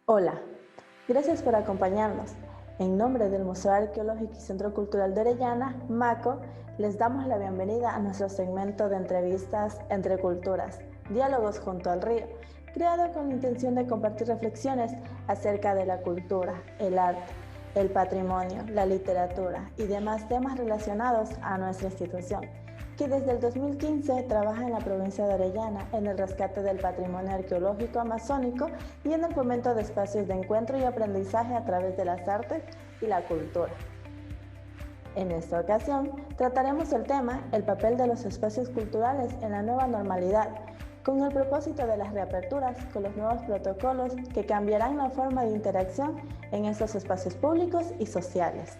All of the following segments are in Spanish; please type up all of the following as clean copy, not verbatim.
Hola, gracias por acompañarnos. En nombre del Museo Arqueológico y Centro Cultural de Orellana, MACO, les damos la bienvenida a nuestro segmento de entrevistas entre culturas, diálogos junto al río, creado con la intención de compartir reflexiones acerca de la cultura, el arte, el patrimonio, la literatura y demás temas relacionados a nuestra institución, que desde el 2015 trabaja en la provincia de Orellana en el rescate del patrimonio arqueológico amazónico y en el fomento de espacios de encuentro y aprendizaje a través de las artes y la cultura. En esta ocasión trataremos el tema el papel de los espacios culturales en la nueva normalidad, con el propósito de las reaperturas con los nuevos protocolos que cambiarán la forma de interacción en estos espacios públicos y sociales.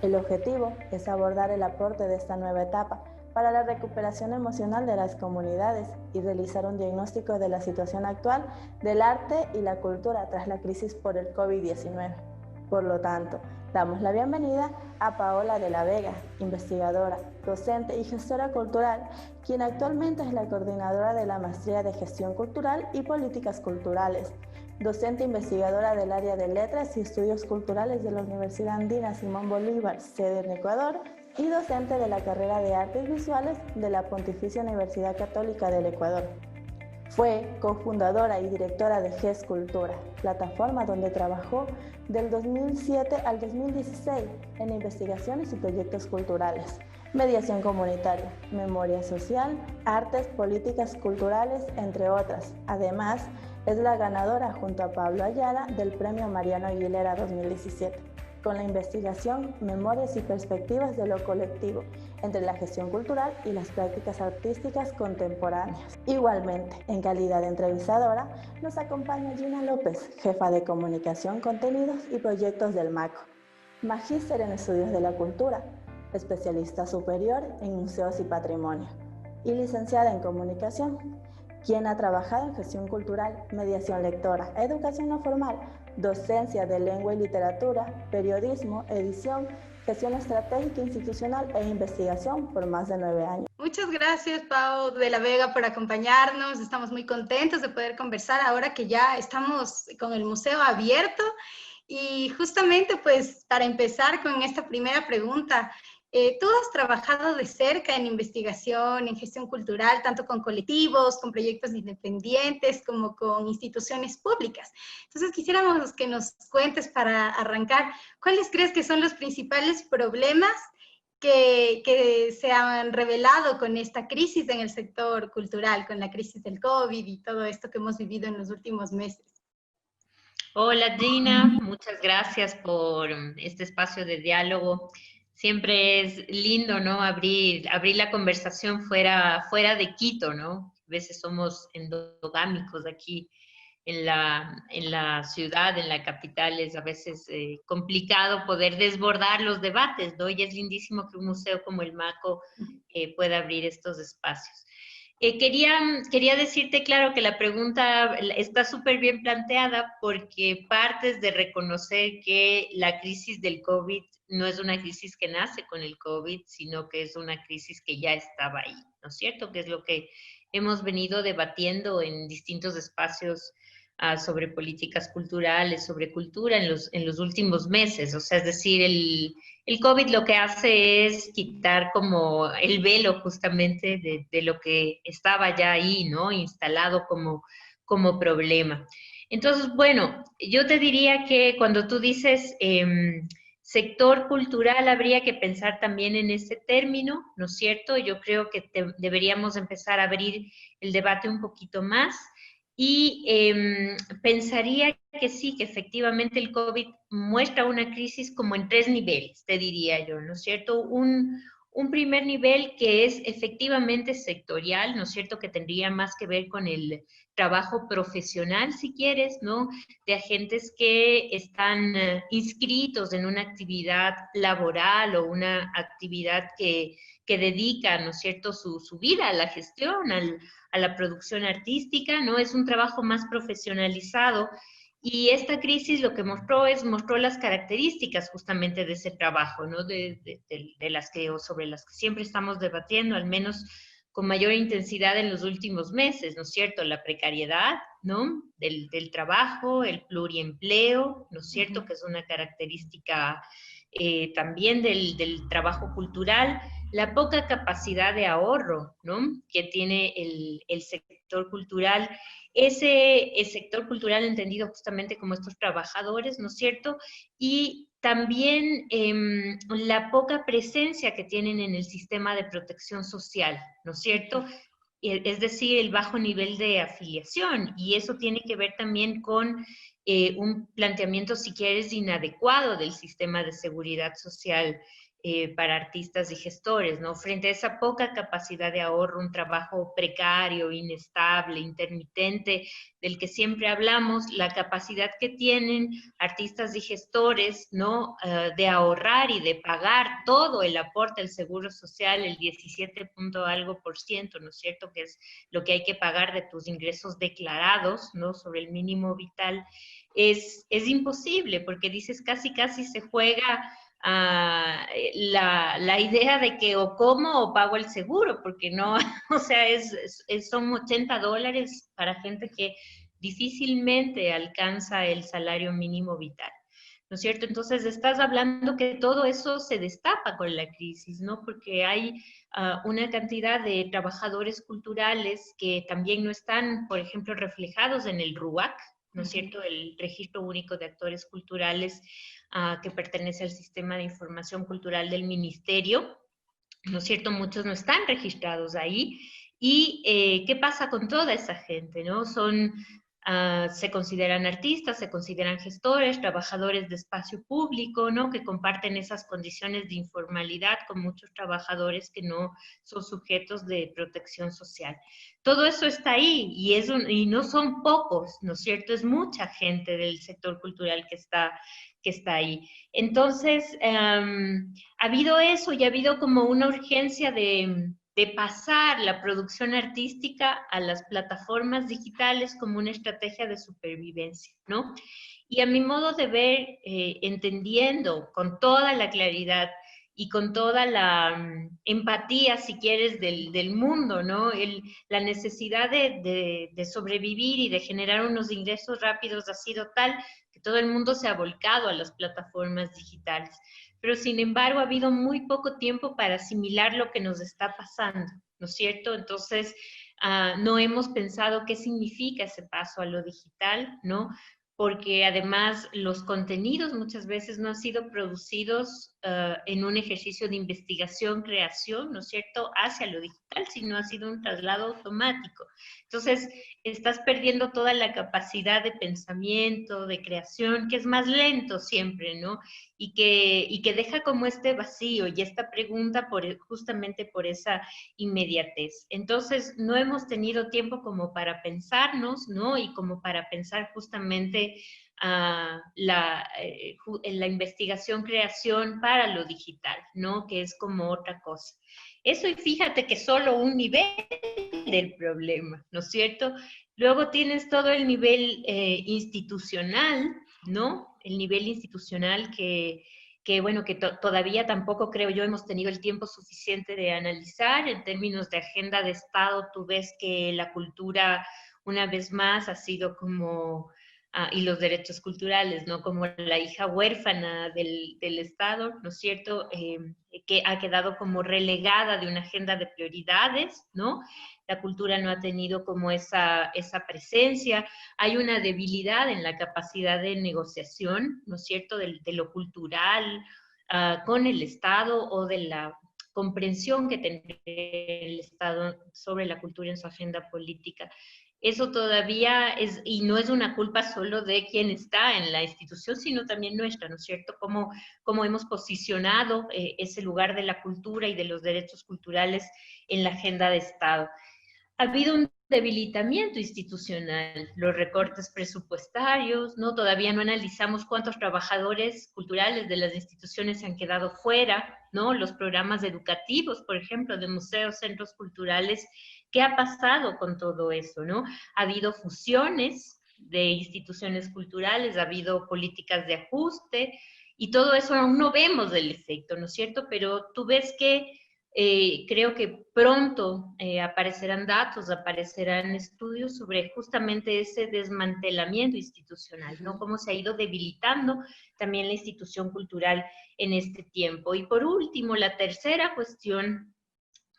El objetivo es abordar el aporte de esta nueva etapa para la recuperación emocional de las comunidades y realizar un diagnóstico de la situación actual del arte y la cultura tras la crisis por el COVID-19. Por lo tanto, damos la bienvenida a Paola de la Vega, investigadora, docente y gestora cultural, quien actualmente es la coordinadora de la Maestría de Gestión Cultural y Políticas Culturales, docente investigadora del área de Letras y Estudios Culturales de la Universidad Andina Simón Bolívar, sede en Ecuador, y docente de la carrera de Artes Visuales de la Pontificia Universidad Católica del Ecuador. Fue cofundadora y directora de GES Cultura, plataforma donde trabajó del 2007 al 2016 en investigaciones y proyectos culturales, mediación comunitaria, memoria social, artes, políticas culturales, entre otras. Además, es la ganadora junto a Pablo Ayala del Premio Mariano Aguilera 2017, con la investigación Memorias y Perspectivas de lo Colectivo, entre la gestión cultural y las prácticas artísticas contemporáneas. Igualmente, en calidad de entrevistadora, nos acompaña Gina López, jefa de Comunicación, Contenidos y Proyectos del MACO, magíster en Estudios de la Cultura, especialista superior en Museos y Patrimonio, y licenciada en Comunicación, quien ha trabajado en gestión cultural, mediación lectora, educación no formal, docencia de lengua y literatura, periodismo, edición, gestión estratégica institucional e investigación por más de 9 años. Muchas gracias, Pau de la Vega, por acompañarnos. Estamos muy contentos de poder conversar ahora que ya estamos con el museo abierto. Y justamente, pues, para empezar con esta primera pregunta, tú has trabajado de cerca en investigación, en gestión cultural, tanto con colectivos, con proyectos independientes, como con instituciones públicas. Entonces, quisiéramos que nos cuentes para arrancar, ¿cuáles crees que son los principales problemas que se han revelado con esta crisis en el sector cultural, con la crisis del COVID y todo esto que hemos vivido en los últimos meses? Hola Gina, muchas gracias por este espacio de diálogo. Siempre es lindo, ¿no? Abrir la conversación fuera de Quito, ¿no? A veces somos endogámicos aquí en la ciudad, en la capital, es a veces complicado poder desbordar los debates, ¿no? Y es lindísimo que un museo como el MACO pueda abrir estos espacios. Quería decirte, claro, que la pregunta está súper bien planteada porque partes de reconocer que la crisis del COVID no es una crisis que nace con el COVID, sino que es una crisis que ya estaba ahí, ¿no es cierto? Que es lo que hemos venido debatiendo en distintos espacios sobre políticas culturales, sobre cultura en los últimos meses. O sea, es decir, el COVID lo que hace es quitar como el velo justamente de lo que estaba ya ahí, ¿no? Instalado como problema. Entonces, bueno, yo te diría que cuando tú dices sector cultural, habría que pensar también en ese término, ¿no es cierto? Yo creo que deberíamos empezar a abrir el debate un poquito más. Y pensaría que sí, que efectivamente el COVID muestra una crisis como en 3 niveles, te diría yo, ¿no es cierto? Un primer nivel que es efectivamente sectorial, ¿no es cierto? Que tendría más que ver con el trabajo profesional, si quieres, ¿no? De agentes que están inscritos en una actividad laboral o una actividad que dedica, ¿no es cierto?, su vida a la gestión, a la producción artística, ¿no? Es un trabajo más profesionalizado y esta crisis lo que mostró las características justamente de ese trabajo, ¿no? De las que, o sobre las que siempre estamos debatiendo, al menos con mayor intensidad en los últimos meses, ¿no es cierto? La precariedad, ¿no? Del trabajo, el pluriempleo, ¿no es cierto? Que es una característica también del trabajo cultural, la poca capacidad de ahorro, ¿no? Que tiene el sector cultural, el sector cultural entendido justamente como estos trabajadores, ¿no es cierto? Y también la poca presencia que tienen en el sistema de protección social, ¿no es cierto? Es decir, el bajo nivel de afiliación, y eso tiene que ver también con un planteamiento, si quieres, inadecuado del sistema de seguridad social para artistas y gestores, ¿no? Frente a esa poca capacidad de ahorro, un trabajo precario, inestable, intermitente, del que siempre hablamos, la capacidad que tienen artistas y gestores, ¿no? De ahorrar y de pagar todo el aporte al seguro social, el 17 punto algo por ciento, ¿no es cierto? Que es lo que hay que pagar de tus ingresos declarados, ¿no? Sobre el mínimo vital, es imposible, porque dices casi se juega la idea de que o como o pago el seguro, porque no, o sea, son $80 para gente que difícilmente alcanza el salario mínimo vital, ¿no es cierto? Entonces estás hablando que todo eso se destapa con la crisis, ¿no? Porque hay una cantidad de trabajadores culturales que también no están, por ejemplo, reflejados en el RUAC, ¿no es cierto? El Registro Único de Actores Culturales, que pertenece al Sistema de Información Cultural del Ministerio, ¿no es cierto? Muchos no están registrados ahí. ¿Y qué pasa con toda esa gente, no? Se consideran artistas, se consideran gestores, trabajadores de espacio público, ¿no? Que comparten esas condiciones de informalidad con muchos trabajadores que no son sujetos de protección social. Todo eso está ahí y no son pocos, ¿no es cierto? Es mucha gente del sector cultural que está ahí. Entonces, ha habido eso y ha habido como una urgencia de pasar la producción artística a las plataformas digitales como una estrategia de supervivencia, ¿no? Y a mi modo de ver, entendiendo con toda la claridad y con toda la empatía, si quieres, del mundo, ¿no? La necesidad de sobrevivir y de generar unos ingresos rápidos ha sido tal que todo el mundo se ha volcado a las plataformas digitales. Pero sin embargo ha habido muy poco tiempo para asimilar lo que nos está pasando, ¿no es cierto? Entonces, no hemos pensado qué significa ese paso a lo digital, ¿no? Porque además los contenidos muchas veces no han sido producidos en un ejercicio de investigación, creación, ¿no es cierto?, hacia lo digital, sino ha sido un traslado automático. Entonces, estás perdiendo toda la capacidad de pensamiento, de creación, que es más lento siempre, ¿no? Y que deja como este vacío y esta pregunta justamente por esa inmediatez. Entonces, no hemos tenido tiempo como para pensarnos, ¿no? Y como para pensar justamente en la investigación, creación para lo digital, ¿no? Que es como otra cosa. Eso, y fíjate que solo un nivel del problema, ¿no es cierto? Luego tienes todo el nivel institucional, ¿no? El nivel institucional bueno, que todavía tampoco creo yo hemos tenido el tiempo suficiente de analizar. En términos de agenda de Estado, tú ves que la cultura, una vez más, ha sido como, y los derechos culturales, ¿no? Como la hija huérfana del Estado, ¿no es cierto? Que ha quedado como relegada de una agenda de prioridades, ¿no? La cultura no ha tenido como esa presencia. Hay una debilidad en la capacidad de negociación, ¿no es cierto?, de lo cultural con el Estado, o de la comprensión que tendría el Estado sobre la cultura en su agenda política. Eso todavía es, y no es una culpa solo de quien está en la institución, sino también nuestra, ¿no es cierto? Cómo hemos posicionado ese lugar de la cultura y de los derechos culturales en la agenda de Estado. Ha habido un debilitamiento institucional, los recortes presupuestarios, ¿no? Todavía no analizamos cuántos trabajadores culturales de las instituciones se han quedado fuera, ¿no? Los programas educativos, por ejemplo, de museos, centros culturales. ¿Qué ha pasado con todo eso, no? Ha habido fusiones de instituciones culturales, ha habido políticas de ajuste, y todo eso aún no vemos el efecto, ¿no es cierto? Pero tú ves que Creo que pronto aparecerán datos, aparecerán estudios sobre justamente ese desmantelamiento institucional, ¿no? Cómo se ha ido debilitando también la institución cultural en este tiempo. Y por último, la tercera cuestión,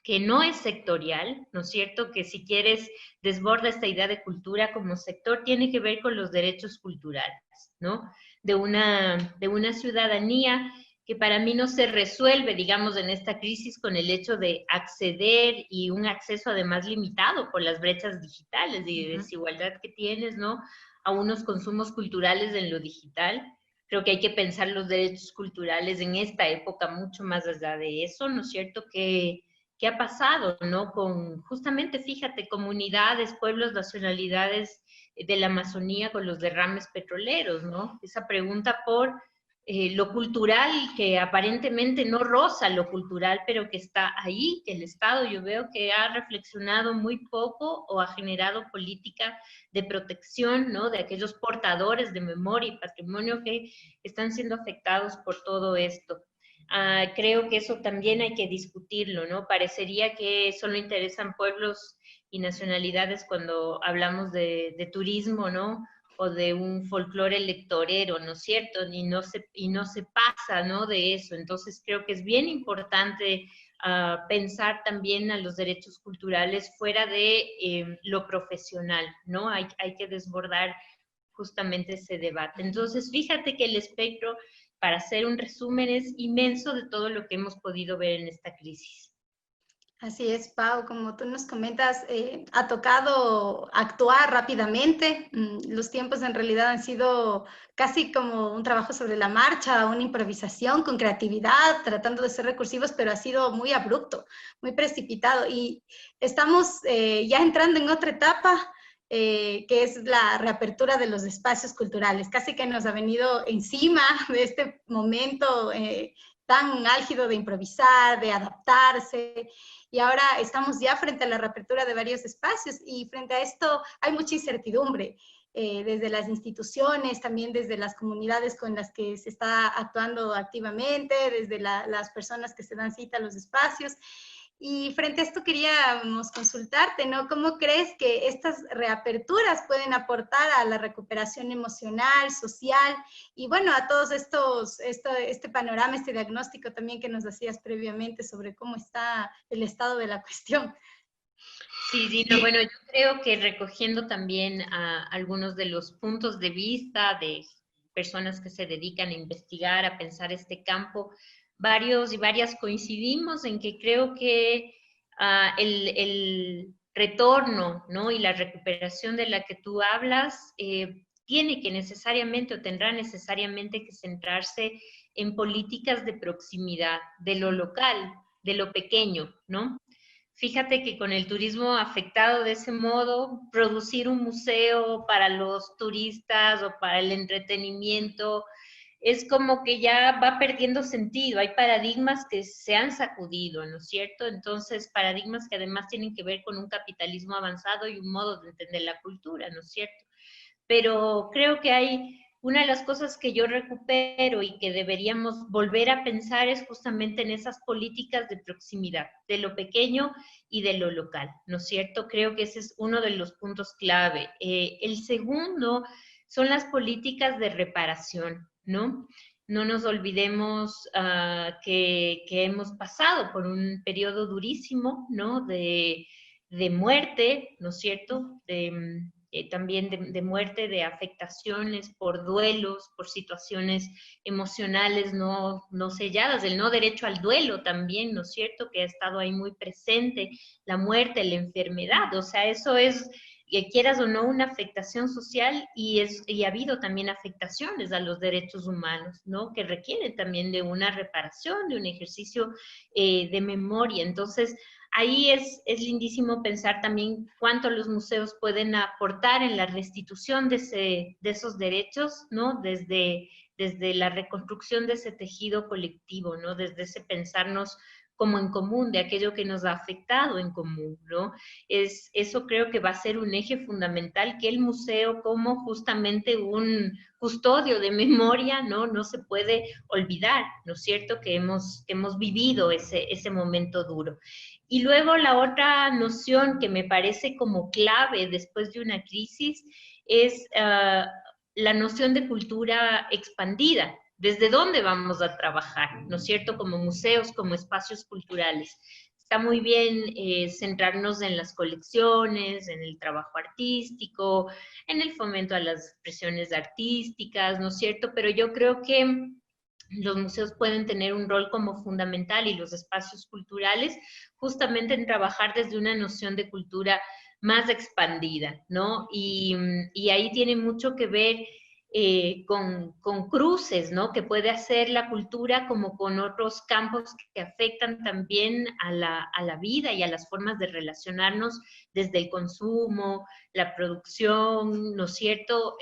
que no es sectorial, ¿no es cierto? Que si quieres desborda esta idea de cultura como sector, tiene que ver con los derechos culturales, ¿no? De una ciudadanía que para mí no se resuelve, digamos, en esta crisis con el hecho de acceder y un acceso además limitado por las brechas digitales y desigualdad que tienes, ¿no? A unos consumos culturales en lo digital. Creo que hay que pensar los derechos culturales en esta época mucho más allá de eso, ¿no es cierto? ¿Qué ha pasado, no? Con justamente, fíjate, comunidades, pueblos, nacionalidades de la Amazonía con los derrames petroleros, ¿no? Esa pregunta por lo cultural, que aparentemente no roza lo cultural, pero que está ahí, que el Estado yo veo que ha reflexionado muy poco o ha generado política de protección, ¿no? De aquellos portadores de memoria y patrimonio que están siendo afectados por todo esto. Creo que eso también hay que discutirlo, ¿no? Parecería que solo interesan pueblos y nacionalidades cuando hablamos de turismo, ¿no? O de un folclore electorero, ¿no es cierto? Y no se pasa, ¿no? De eso. Entonces creo que es bien importante pensar también a los derechos culturales fuera de lo profesional, ¿no? Hay que desbordar justamente ese debate. Entonces, fíjate que el espectro, para hacer un resumen, es inmenso de todo lo que hemos podido ver en esta crisis. Así es, Pau, como tú nos comentas, ha tocado actuar rápidamente. Los tiempos en realidad han sido casi como un trabajo sobre la marcha, una improvisación con creatividad, tratando de ser recursivos, pero ha sido muy abrupto, muy precipitado. Y estamos ya entrando en otra etapa, que es la reapertura de los espacios culturales. Casi que nos ha venido encima de este momento tan álgido de improvisar, de adaptarse. Y ahora estamos ya frente a la reapertura de varios espacios y frente a esto hay mucha incertidumbre, desde las instituciones, también desde las comunidades con las que se está actuando activamente, desde las personas que se dan cita a los espacios. Y frente a esto queríamos consultarte, ¿no? ¿Cómo crees que estas reaperturas pueden aportar a la recuperación emocional, social y bueno, a todos este panorama, este diagnóstico también que nos hacías previamente sobre cómo está el estado de la cuestión? Sí, Dina, bueno, yo creo que recogiendo también algunos de los puntos de vista de personas que se dedican a investigar, a pensar este campo, varios y varias coincidimos en que creo que el retorno, ¿no? Y la recuperación de la que tú hablas tiene que necesariamente o tendrá necesariamente que centrarse en políticas de proximidad, de lo local, de lo pequeño, ¿no? Fíjate que con el turismo afectado de ese modo, producir un museo para los turistas o para el entretenimiento es como que ya va perdiendo sentido. Hay paradigmas que se han sacudido, ¿no es cierto? Entonces, paradigmas que además tienen que ver con un capitalismo avanzado y un modo de entender la cultura, ¿no es cierto? Pero creo que hay una de las cosas que yo recupero y que deberíamos volver a pensar es justamente en esas políticas de proximidad, de lo pequeño y de lo local, ¿no es cierto? Creo que ese es uno de los puntos clave. El segundo son las políticas de reparación, ¿no? No nos olvidemos que hemos pasado por un periodo durísimo, ¿no? De muerte, ¿no es cierto? También de muerte, de afectaciones por duelos, por situaciones emocionales no selladas, el no derecho al duelo también, ¿no es cierto? Que ha estado ahí muy presente, la muerte, la enfermedad, o sea, eso es, que quieras o no, una afectación social y ha habido también afectaciones a los derechos humanos, ¿no? Que requieren también de una reparación, de un ejercicio de memoria. Entonces, ahí es lindísimo pensar también cuánto los museos pueden aportar en la restitución de esos derechos, ¿no? Desde la reconstrucción de ese tejido colectivo, ¿no? Desde ese pensarnos como en común, de aquello que nos ha afectado en común, ¿no? Eso creo que va a ser un eje fundamental, que el museo como justamente un custodio de memoria, ¿no? No se puede olvidar, ¿no es cierto?, que hemos vivido ese momento duro. Y luego la otra noción que me parece como clave después de una crisis es la noción de cultura expandida. ¿Desde dónde vamos a trabajar? ¿No es cierto? Como museos, como espacios culturales. Está muy bien centrarnos en las colecciones, en el trabajo artístico, en el fomento a las expresiones artísticas, ¿no es cierto? Pero yo creo que los museos pueden tener un rol como fundamental y los espacios culturales justamente en trabajar desde una noción de cultura más expandida, ¿no? Y ahí tiene mucho que ver con cruces, ¿no? Que puede hacer la cultura como con otros campos que afectan también a la vida y a las formas de relacionarnos desde el consumo, la producción, ¿no es cierto?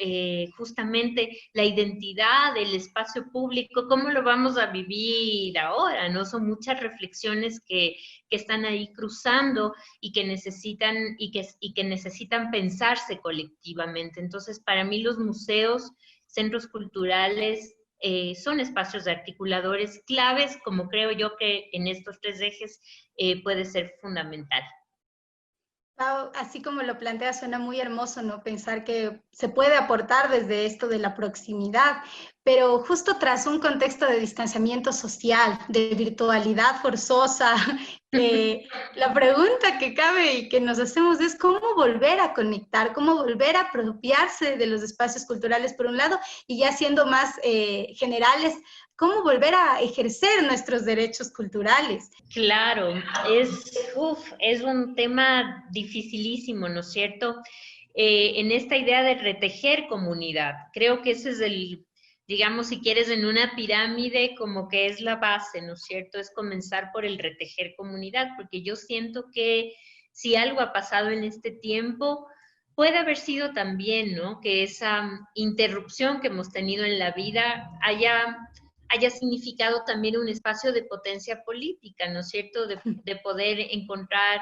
Justamente la identidad del espacio público, ¿cómo lo vamos a vivir ahora, ¿no? Son muchas reflexiones que están ahí cruzando y que necesitan pensarse colectivamente. Entonces, para mí los museos, centros culturales, son espacios articuladores claves, como creo yo que en estos tres ejes puede ser fundamental. Así como lo plantea, suena muy hermoso, ¿no? Pensar que se puede aportar desde esto de la proximidad, pero justo tras un contexto de distanciamiento social, de virtualidad forzosa, la pregunta que cabe y que nos hacemos es cómo volver a conectar, cómo volver a apropiarse de los espacios culturales, por un lado, y ya siendo más generales, cómo volver a ejercer nuestros derechos culturales. Claro, es un tema dificilísimo, ¿no es cierto? En esta idea de retejer comunidad, creo que ese es digamos, si quieres, en una pirámide, como que es la base, ¿no es cierto? Es comenzar por el retejer comunidad, porque yo siento que si algo ha pasado en este tiempo, puede haber sido también, ¿no? Que esa interrupción que hemos tenido en la vida haya significado también un espacio de potencia política, ¿no es cierto? De poder encontrar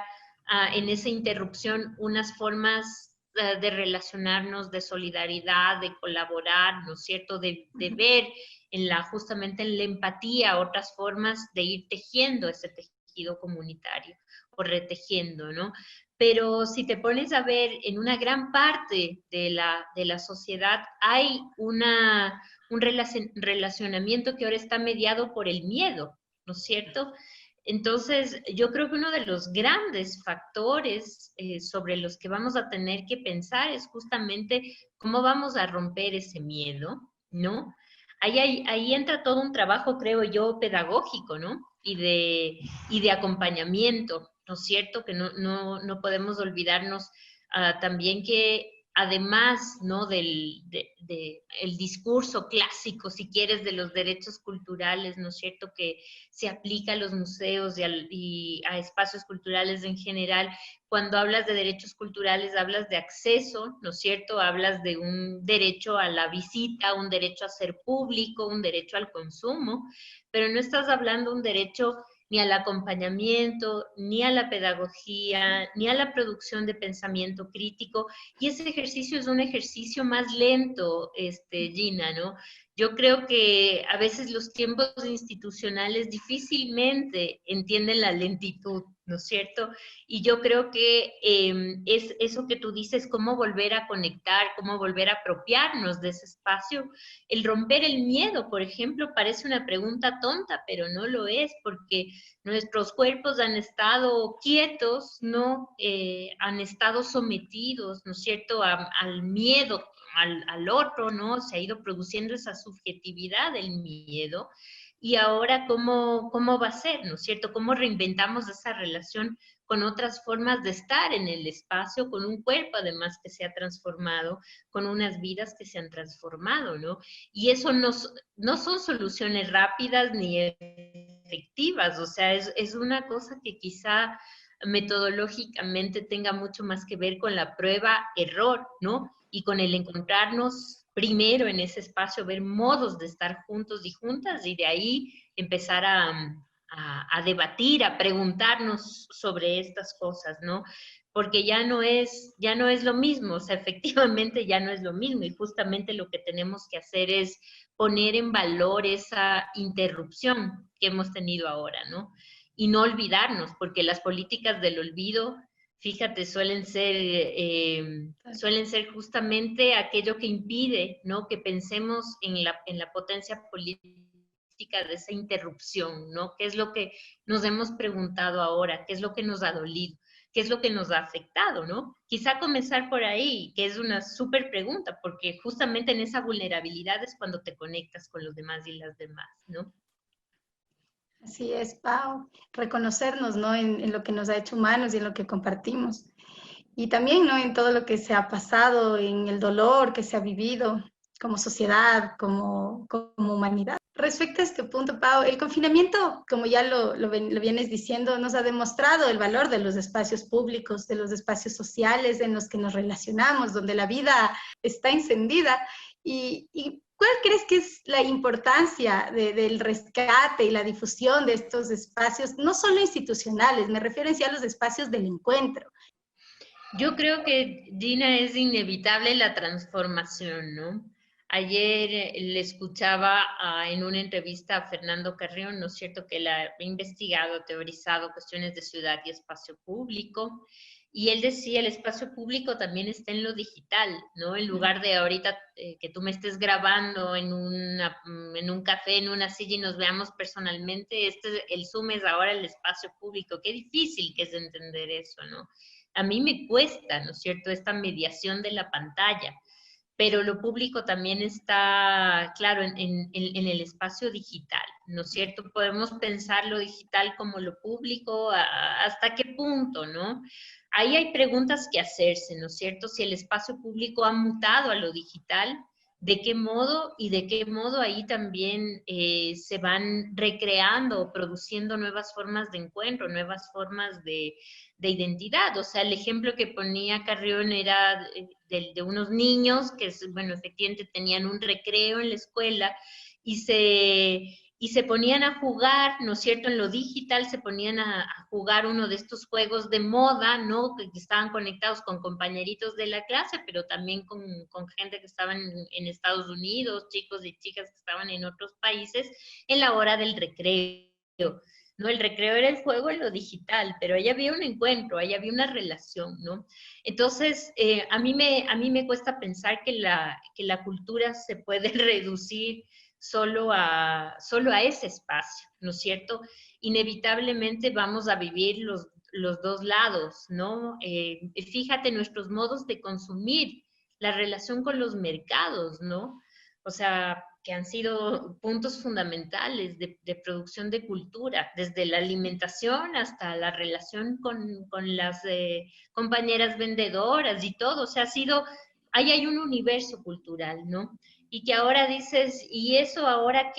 en esa interrupción unas formas de relacionarnos, de solidaridad, de colaborar, ¿no es cierto? De ver justamente en la empatía otras formas de ir tejiendo ese tejido comunitario o retejiendo, ¿no? Pero si te pones a ver, en una gran parte de la sociedad hay un relacionamiento que ahora está mediado por el miedo, ¿no es cierto? Entonces, yo creo que uno de los grandes factores sobre los que vamos a tener que pensar es justamente cómo vamos a romper ese miedo, ¿no? Ahí entra todo un trabajo, creo yo, pedagógico, ¿no? Y de acompañamiento, ¿no es cierto? Que no podemos olvidarnos también que además, ¿no? El discurso clásico, si quieres, de los derechos culturales, ¿no es cierto?, que se aplica a los museos y a espacios culturales en general. Cuando hablas de derechos culturales, hablas de acceso, ¿no es cierto?, hablas de un derecho a la visita, un derecho a ser público, un derecho al consumo, pero no estás hablando de un derecho ni al acompañamiento, ni a la pedagogía, ni a la producción de pensamiento crítico, y ese ejercicio es un ejercicio más lento, Gina, ¿no? Yo creo que a veces los tiempos institucionales difícilmente entienden la lentitud, ¿no es cierto? Y yo creo que es eso que tú dices, cómo volver a conectar, cómo volver a apropiarnos de ese espacio. El romper el miedo, por ejemplo, parece una pregunta tonta, pero no lo es, porque nuestros cuerpos han estado quietos, ¿no? Han estado sometidos, ¿no es cierto?, al miedo, al otro, ¿no? Se ha ido produciendo esa subjetividad del miedo. Y ahora, ¿cómo va a ser, ¿no es cierto? ¿Cómo reinventamos esa relación con otras formas de estar en el espacio, con un cuerpo además que se ha transformado, con unas vidas que se han transformado, ¿no? Y eso no son soluciones rápidas ni efectivas, o sea, es una cosa que quizá metodológicamente tenga mucho más que ver con la prueba-error, ¿no? Y con el encontrarnos primero en ese espacio, ver modos de estar juntos y juntas, y de ahí empezar a a debatir, a preguntarnos sobre estas cosas, ¿no? Porque ya no es lo mismo, o sea, efectivamente ya no es lo mismo, y justamente lo que tenemos que hacer es poner en valor esa interrupción que hemos tenido ahora, ¿no? Y no olvidarnos, porque las políticas del olvido, fíjate, suelen ser justamente aquello que impide, ¿no? Que pensemos en la potencia política de esa interrupción, ¿no? ¿Qué es lo que nos hemos preguntado ahora? ¿Qué es lo que nos ha dolido? ¿Qué es lo que nos ha afectado, no? Quizá comenzar por ahí, que es una súper pregunta, porque justamente en esa vulnerabilidad es cuando te conectas con los demás y las demás, ¿no? Así es, Pau. Reconocernos, ¿no? En lo que nos ha hecho humanos y en lo que compartimos. Y también, ¿no? En todo lo que se ha pasado, en el dolor que se ha vivido como sociedad, como humanidad. Respecto a este punto, Pau, el confinamiento, como ya lo vienes diciendo, nos ha demostrado el valor de los espacios públicos, de los espacios sociales en los que nos relacionamos, donde la vida está encendida. Y ¿cuál crees que es la importancia del rescate y la difusión de estos espacios, no solo institucionales, me refiero en sí a los espacios del encuentro? Yo creo que, Gina, es inevitable la transformación, ¿no? Ayer le escuchaba en una entrevista a Fernando Carrión, ¿no es cierto?, que él ha investigado, teorizado cuestiones de ciudad y espacio público, y él decía, el espacio público también está en lo digital, ¿no? En lugar de ahorita que tú me estés grabando en un café, en una silla y nos veamos personalmente, el Zoom es ahora el espacio público. Qué difícil que es entender eso, ¿no? A mí me cuesta, ¿no es cierto?, esta mediación de la pantalla, pero lo público también está, claro, en el espacio digital, ¿no es cierto? Podemos pensar lo digital como lo público, ¿hasta qué punto, no? Ahí hay preguntas que hacerse, ¿no es cierto? Si el espacio público ha mutado a lo digital, ¿de qué modo? Y de qué modo ahí también se van recreando o produciendo nuevas formas de encuentro, nuevas formas de identidad. O sea, el ejemplo que ponía Carrión era de unos niños que, bueno, efectivamente tenían un recreo en la escuela y se ponían a jugar, ¿no es cierto? En lo digital se ponían a jugar uno de estos juegos de moda, ¿no? Que estaban conectados con compañeritos de la clase, pero también con gente que estaban en Estados Unidos, chicos y chicas que estaban en otros países, en la hora del recreo. ¿No? El recreo era el juego en lo digital, pero ahí había un encuentro, ahí había una relación, ¿no? Entonces, a mí me cuesta pensar que la cultura se puede reducir solo a ese espacio, ¿no es cierto? Inevitablemente vamos a vivir los dos lados, ¿no? Fíjate nuestros modos de consumir, la relación con los mercados, ¿no? O sea, que han sido puntos fundamentales de producción de cultura, desde la alimentación hasta la relación con las compañeras vendedoras y todo. O sea, ahí hay un universo cultural, ¿no? Y que ahora dices, ¿y eso ahora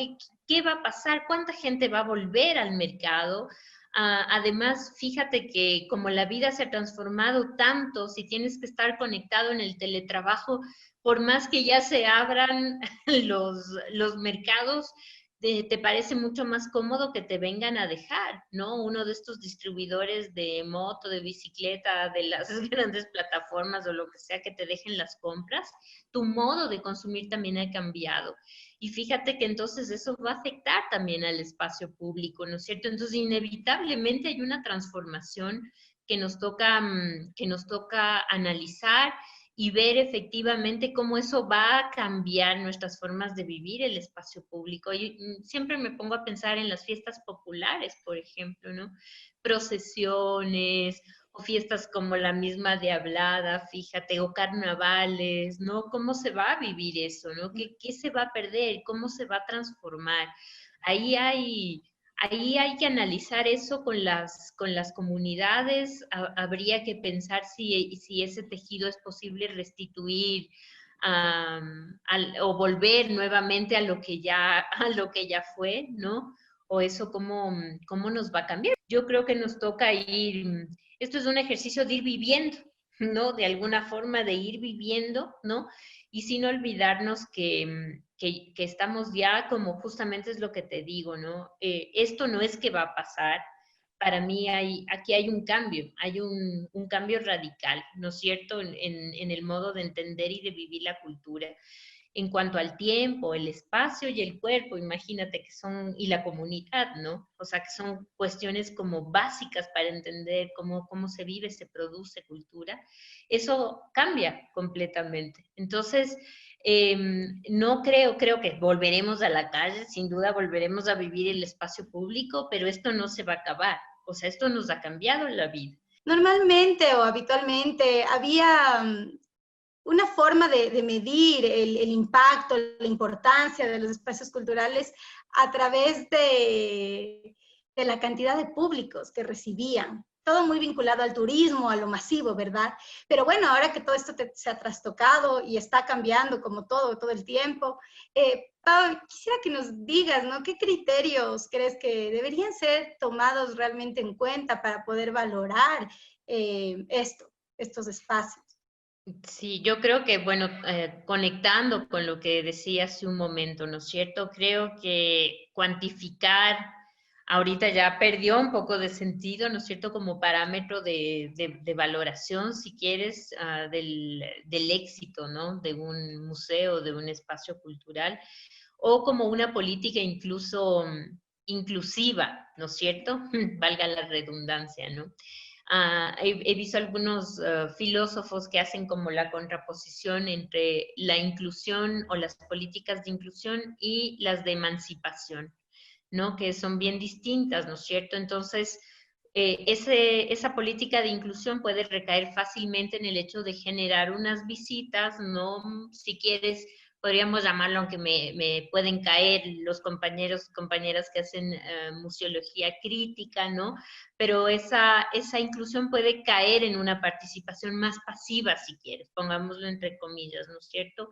qué va a pasar? ¿Cuánta gente va a volver al mercado? Además, fíjate que como la vida se ha transformado tanto, si tienes que estar conectado en el teletrabajo, por más que ya se abran los mercados, te parece mucho más cómodo que te vengan a dejar, ¿no? Uno de estos distribuidores de moto, de bicicleta, de las grandes plataformas o lo que sea que te dejen las compras, tu modo de consumir también ha cambiado. Y fíjate que entonces eso va a afectar también al espacio público, ¿no es cierto? Entonces, inevitablemente hay una transformación que nos toca analizar y ver efectivamente cómo eso va a cambiar nuestras formas de vivir el espacio público. Yo siempre me pongo a pensar en las fiestas populares, por ejemplo, ¿no? Procesiones o fiestas como la misma de Hablada, fíjate, o carnavales, ¿no? ¿Cómo se va a vivir eso, ¿no? ¿Qué se va a perder? ¿Cómo se va a transformar? Ahí hay que analizar eso con las comunidades. Habría que pensar si ese tejido es posible restituir o volver nuevamente a lo que ya fue, ¿no? O eso cómo nos va a cambiar. Yo creo que nos toca esto es un ejercicio de ir viviendo, ¿no? De alguna forma de ir viviendo, ¿no? Y sin olvidarnos que que estamos ya como justamente es lo que te digo, ¿no? Esto no es que va a pasar. Para mí aquí hay un cambio, hay un cambio radical, ¿no es cierto?, en el modo de entender y de vivir la cultura. En cuanto al tiempo, el espacio y el cuerpo, imagínate que son, y la comunidad, ¿no? O sea, que son cuestiones como básicas para entender cómo se vive, se produce cultura. Eso cambia completamente. Entonces, no creo que volveremos a la calle, sin duda volveremos a vivir el espacio público, pero esto no se va a acabar. O sea, esto nos ha cambiado la vida. Normalmente o habitualmente había una forma de medir el impacto, la importancia de los espacios culturales a través de la cantidad de públicos que recibían. Todo muy vinculado al turismo, a lo masivo, ¿verdad? Pero bueno, ahora que todo esto se ha trastocado y está cambiando como todo el tiempo, Pau, quisiera que nos digas, ¿no? ¿Qué criterios crees que deberían ser tomados realmente en cuenta para poder valorar estos espacios? Sí, yo creo que, bueno, conectando con lo que decía hace un momento, ¿no es cierto? Creo que cuantificar ahorita ya perdió un poco de sentido, ¿no es cierto? Como parámetro de valoración, si quieres, del éxito, ¿no? De un museo, de un espacio cultural, o como una política incluso inclusiva, ¿no es cierto? Valga la redundancia, ¿no? He visto algunos filósofos que hacen como la contraposición entre la inclusión o las políticas de inclusión y las de emancipación, ¿no? Que son bien distintas, ¿no es cierto? Entonces, esa política de inclusión puede recaer fácilmente en el hecho de generar unas visitas, ¿no? Si quieres, podríamos llamarlo, aunque me pueden caer los compañeros y compañeras que hacen museología crítica, ¿no? Pero esa inclusión puede caer en una participación más pasiva, si quieres, pongámoslo entre comillas, ¿no es cierto?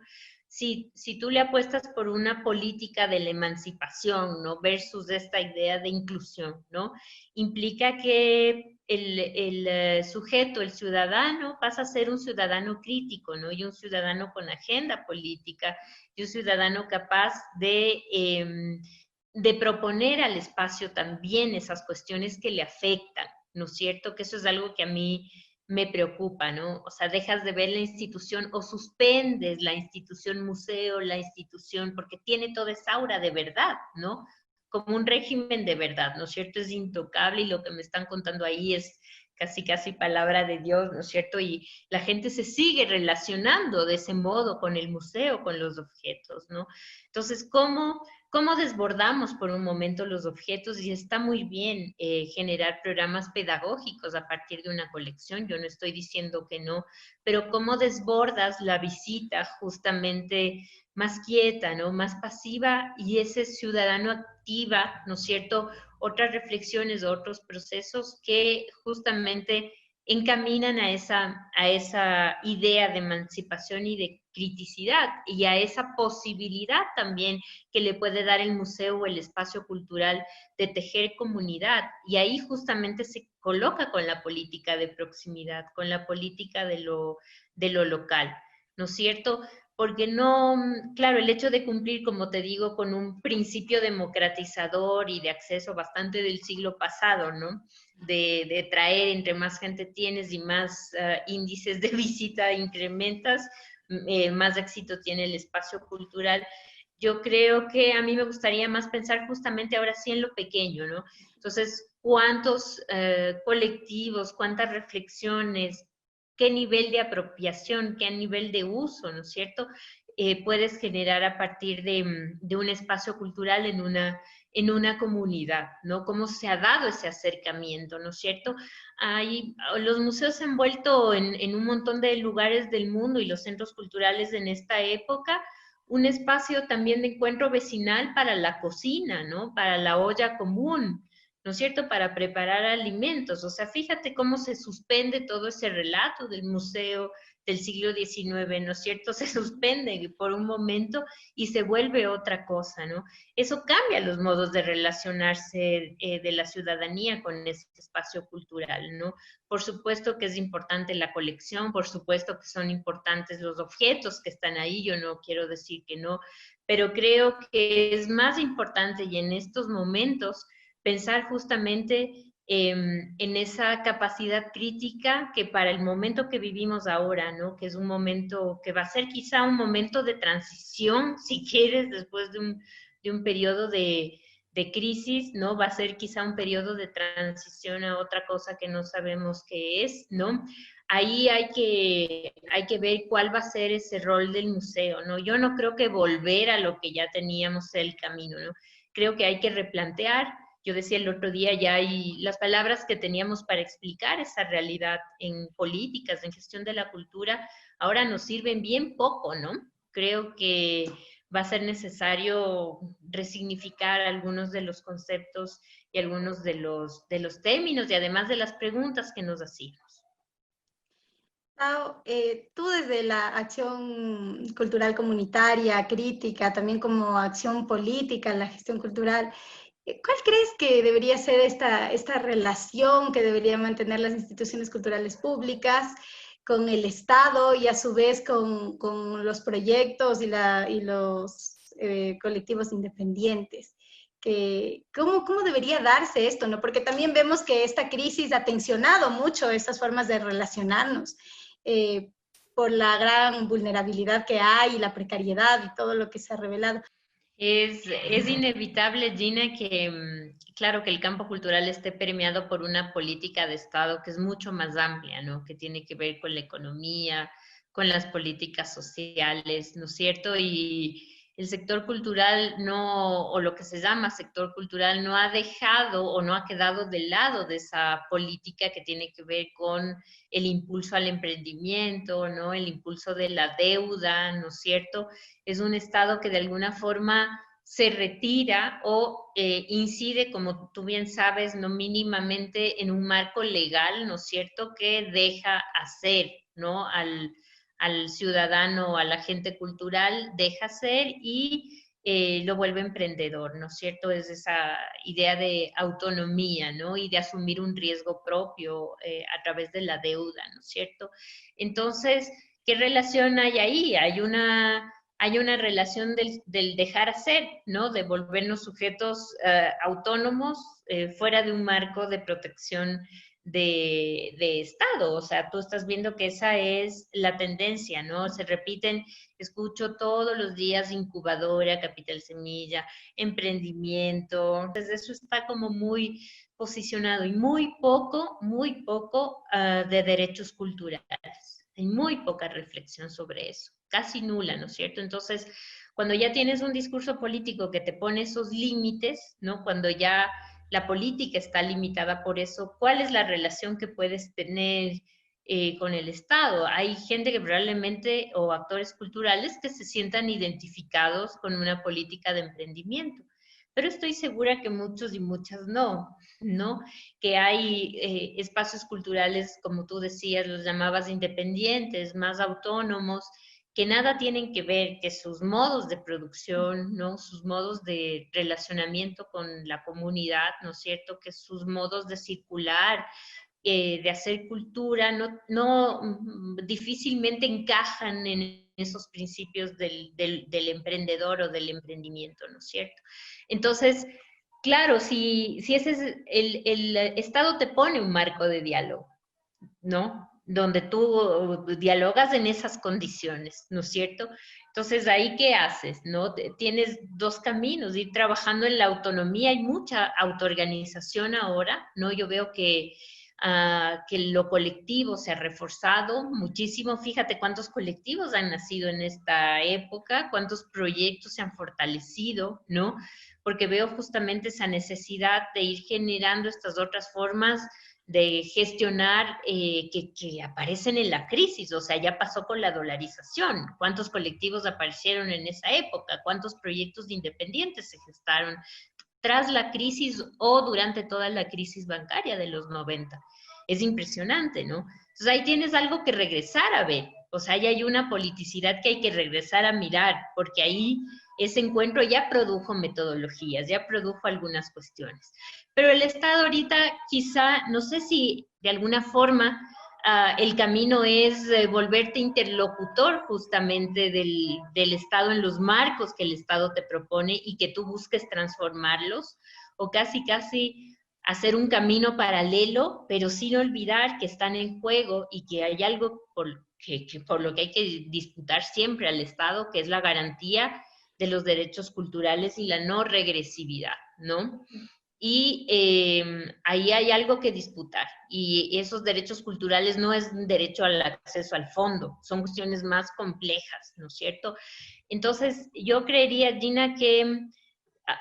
Si tú le apuestas por una política de la emancipación, ¿no? Versus esta idea de inclusión, ¿no? Implica que el sujeto, el ciudadano, pasa a ser un ciudadano crítico, ¿no? Y un ciudadano con agenda política, y un ciudadano capaz de proponer al espacio también esas cuestiones que le afectan, ¿no es cierto? Que eso es algo que a mí me preocupa, ¿no? O sea, dejas de ver la institución o suspendes la institución museo, la institución, porque tiene toda esa aura de verdad, ¿no? Como un régimen de verdad, ¿no es cierto? Es intocable y lo que me están contando ahí es casi palabra de Dios, ¿no es cierto? Y la gente se sigue relacionando de ese modo con el museo, con los objetos, ¿no? Entonces, ¿cómo desbordamos por un momento los objetos? Y está muy bien generar programas pedagógicos a partir de una colección, yo no estoy diciendo que no, pero ¿cómo desbordas la visita justamente más quieta, ¿no? Más pasiva, y ese ciudadano activa, ¿no es cierto?, otras reflexiones, otros procesos que justamente encaminan a esa idea de emancipación y de criticidad, y a esa posibilidad también que le puede dar el museo o el espacio cultural de tejer comunidad. Y ahí justamente se coloca con la política de proximidad, con la política de lo local, ¿no es cierto? Porque no, claro, el hecho de cumplir, como te digo, con un principio democratizador y de acceso bastante del siglo pasado, ¿no? De traer, entre más gente tienes y más índices de visita incrementas, más éxito tiene el espacio cultural. Yo creo que a mí me gustaría más pensar justamente ahora sí en lo pequeño, ¿no? Entonces, ¿cuántos colectivos, cuántas reflexiones, qué nivel de apropiación, qué nivel de uso, ¿no es cierto?, puedes generar a partir de un espacio cultural en una comunidad, ¿no? ¿Cómo se ha dado ese acercamiento, ¿no es cierto? Los museos se han vuelto en un montón de lugares del mundo, y los centros culturales en esta época, un espacio también de encuentro vecinal para la cocina, ¿no? Para la olla común, ¿no es cierto?, para preparar alimentos. O sea, fíjate cómo se suspende todo ese relato del museo del siglo XIX, ¿no es cierto? Se suspende por un momento y se vuelve otra cosa, ¿no? Eso cambia los modos de relacionarse de la ciudadanía con ese espacio cultural, ¿no? Por supuesto que es importante la colección, por supuesto que son importantes los objetos que están ahí, yo no quiero decir que no, pero creo que es más importante y en estos momentos pensar justamente en esa capacidad crítica que para el momento que vivimos ahora, ¿no? Que es un momento que va a ser quizá un momento de transición, si quieres, después de un periodo de crisis, ¿no? Va a ser quizá un periodo de transición a otra cosa que no sabemos qué es, ¿no? Ahí hay que ver cuál va a ser ese rol del museo, ¿no? Yo no creo que volver a lo que ya teníamos el camino, ¿no? Creo que hay que replantear. Yo decía el otro día, ya hay las palabras que teníamos para explicar esa realidad en políticas, en gestión de la cultura, ahora nos sirven bien poco, ¿no? Creo que va a ser necesario resignificar algunos de los conceptos y algunos de los términos y además de las preguntas que nos hacíamos. Pau, tú desde la acción cultural comunitaria, crítica, también como acción política, la gestión cultural, ¿cuál crees que debería ser esta relación que deberían mantener las instituciones culturales públicas con el Estado y a su vez con los proyectos y los colectivos independientes? ¿Cómo debería darse esto, ¿no? Porque también vemos que esta crisis ha tensionado mucho estas formas de relacionarnos por la gran vulnerabilidad que hay, la precariedad y todo lo que se ha revelado. Es inevitable, Gina, que claro que el campo cultural esté permeado por una política de Estado que es mucho más amplia, ¿no? Que tiene que ver con la economía, con las políticas sociales, ¿no es cierto? Y el sector cultural no, o lo que se llama sector cultural, no ha dejado o no ha quedado del lado de esa política que tiene que ver con el impulso al emprendimiento, ¿no? El impulso de la deuda, ¿no es cierto? Es un Estado que de alguna forma se retira o incide, como tú bien sabes, no mínimamente en un marco legal, ¿no es cierto?, que deja hacer, ¿no?, al ciudadano, al agente cultural, deja hacer y lo vuelve emprendedor, ¿no es cierto? Es esa idea de autonomía, ¿no? Y de asumir un riesgo propio a través de la deuda, ¿no es cierto? Entonces, ¿qué relación hay ahí? Hay una relación del dejar hacer, ¿no? De volvernos sujetos autónomos fuera de un marco de protección de Estado. O sea, tú estás viendo que esa es la tendencia, ¿no? Se repiten, escucho todos los días incubadora, capital semilla, emprendimiento. Entonces eso está como muy posicionado y muy poco de derechos culturales. Hay muy poca reflexión sobre eso, casi nula, ¿no es cierto? Entonces, cuando ya tienes un discurso político que te pone esos límites, ¿no? Cuando ya la política está limitada por eso, ¿cuál es la relación que puedes tener con el Estado? Hay gente que probablemente, o actores culturales, que se sientan identificados con una política de emprendimiento, pero estoy segura que muchos y muchas no, ¿no? Que hay espacios culturales, como tú decías, los llamabas independientes, más autónomos, que nada tienen que ver, que sus modos de producción, ¿no? Sus modos de relacionamiento con la comunidad, ¿no es cierto? Que sus modos de circular, de hacer cultura, difícilmente encajan en esos principios del emprendedor o del emprendimiento, ¿no es cierto? Entonces, claro, si ese es el Estado te pone un marco de diálogo, ¿no? Donde tú dialogas en esas condiciones, ¿no es cierto? Entonces, ¿ahí qué haces? ¿No? Tienes dos caminos, ir trabajando en la autonomía, hay mucha autoorganización ahora, ¿no? Yo veo que lo colectivo se ha reforzado muchísimo. Fíjate cuántos colectivos han nacido en esta época, cuántos proyectos se han fortalecido, ¿no? Porque veo justamente esa necesidad de ir generando estas otras formas de gestionar que aparecen en la crisis, o sea, ya pasó con la dolarización, cuántos colectivos aparecieron en esa época, cuántos proyectos independientes se gestaron tras la crisis o durante toda la crisis bancaria de los 90. Es impresionante, ¿no? Entonces ahí tienes algo que regresar a ver, o sea, ya hay una politicidad que hay que regresar a mirar, porque ahí ese encuentro ya produjo metodologías, ya produjo algunas cuestiones. Pero el Estado ahorita quizá, no sé si de alguna forma el camino es volverte interlocutor justamente del Estado en los marcos que el Estado te propone y que tú busques transformarlos, o casi hacer un camino paralelo, pero sin olvidar que están en juego y que hay algo por lo que hay que disputar siempre al Estado, que es la garantía de los derechos culturales y la no regresividad, ¿no? Y ahí hay algo que disputar. Y esos derechos culturales no es un derecho al acceso al fondo, son cuestiones más complejas, ¿no es cierto? Entonces, yo creería, Gina, que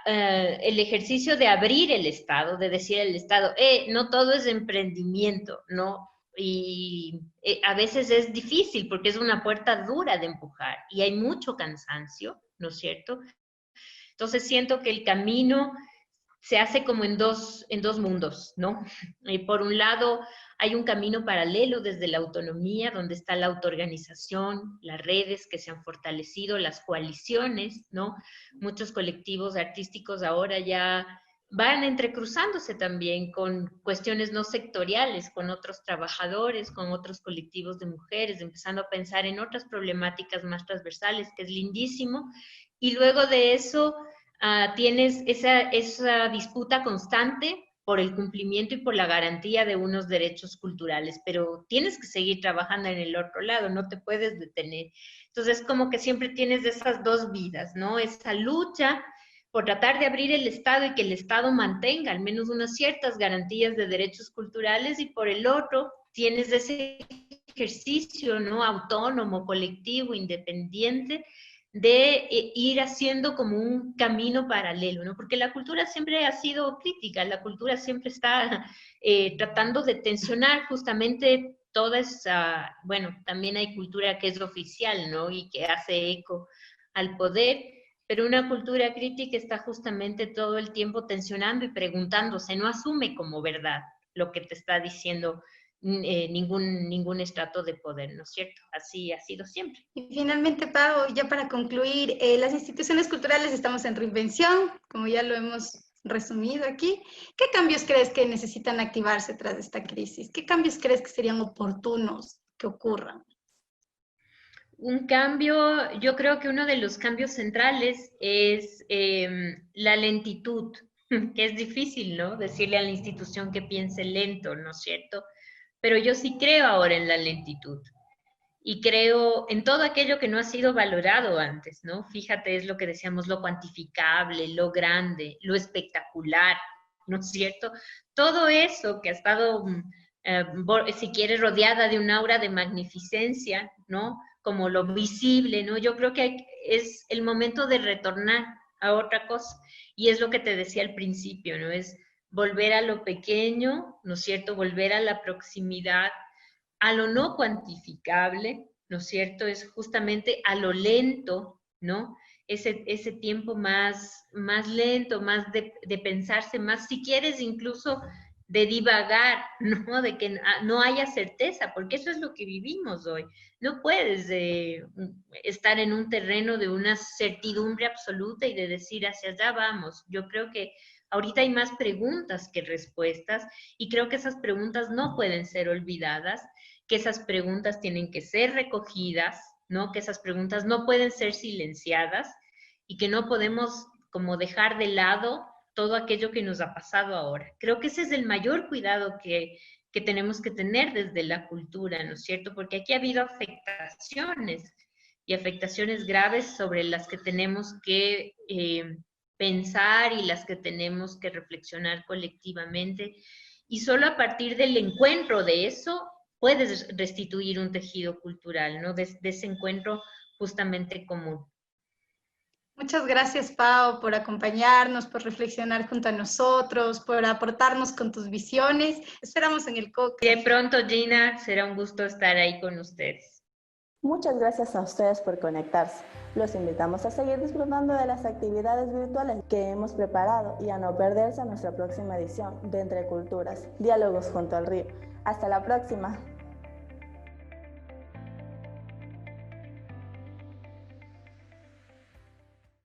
el ejercicio de abrir el Estado, de decir al Estado, no todo es emprendimiento, ¿no? Y a veces es difícil porque es una puerta dura de empujar y hay mucho cansancio, ¿no es cierto? Entonces siento que el camino se hace como en dos mundos, ¿no? Por un lado, hay un camino paralelo desde la autonomía, donde está la autoorganización, las redes que se han fortalecido, las coaliciones, ¿no? Muchos colectivos artísticos ahora ya van entrecruzándose también con cuestiones no sectoriales, con otros trabajadores, con otros colectivos de mujeres, empezando a pensar en otras problemáticas más transversales, que es lindísimo. Y luego de eso, tienes esa disputa constante por el cumplimiento y por la garantía de unos derechos culturales, pero tienes que seguir trabajando en el otro lado, no te puedes detener. Entonces, como que siempre tienes esas dos vidas, ¿no? Esa lucha por tratar de abrir el Estado y que el Estado mantenga al menos unas ciertas garantías de derechos culturales, y por el otro tienes ese ejercicio, ¿no? Autónomo, colectivo, independiente, de ir haciendo como un camino paralelo, ¿no? Porque la cultura siempre ha sido crítica, la cultura siempre está tratando de tensionar justamente toda esa, bueno, también hay cultura que es oficial, ¿no? Y que hace eco al poder, pero una cultura crítica está justamente todo el tiempo tensionando y preguntándose, no asume como verdad lo que te está diciendo ningún estrato de poder, ¿no es cierto? Así ha sido siempre. Y finalmente, Pau, ya para concluir, las instituciones culturales estamos en reinvención, como ya lo hemos resumido aquí. ¿Qué cambios crees que necesitan activarse tras esta crisis? ¿Qué cambios crees que serían oportunos que ocurran? Un cambio, yo creo que uno de los cambios centrales es la lentitud, que es difícil, ¿no? Decirle a la institución que piense lento, ¿no es cierto? Pero yo sí creo ahora en la lentitud y creo en todo aquello que no ha sido valorado antes, ¿no? Fíjate, es lo que decíamos, lo cuantificable, lo grande, lo espectacular, ¿no es cierto? Todo eso que ha estado, si quieres, rodeada de un aura de magnificencia, ¿no? Como lo visible, ¿no? Yo creo que es el momento de retornar a otra cosa. Y es lo que te decía al principio, ¿no? Es volver a lo pequeño, ¿no es cierto? Volver a la proximidad, a lo no cuantificable, ¿no es cierto? Es justamente a lo lento, ¿no? Ese tiempo más lento, más de pensarse, más, si quieres, incluso de divagar, ¿no? De que no haya certeza, porque eso es lo que vivimos hoy. No puedes estar en un terreno de una certidumbre absoluta y de decir hacia allá vamos. Yo creo que ahorita hay más preguntas que respuestas, y creo que esas preguntas no pueden ser olvidadas, que esas preguntas tienen que ser recogidas, ¿no? Que esas preguntas no pueden ser silenciadas y que no podemos como dejar de lado todo aquello que nos ha pasado ahora. Creo que ese es el mayor cuidado que tenemos que tener desde la cultura, ¿no es cierto? Porque aquí ha habido afectaciones y afectaciones graves sobre las que tenemos que pensar y las que tenemos que reflexionar colectivamente. Y solo a partir del encuentro de eso puedes restituir un tejido cultural, ¿no? De ese encuentro justamente común. Muchas gracias, Pau, por acompañarnos, por reflexionar junto a nosotros, por aportarnos con tus visiones. Esperamos en el COC. De pronto, Gina, será un gusto estar ahí con ustedes. Muchas gracias a ustedes por conectarse. Los invitamos a seguir disfrutando de las actividades virtuales que hemos preparado y a no perderse a nuestra próxima edición de Entre Culturas, Diálogos junto al Río. Hasta la próxima.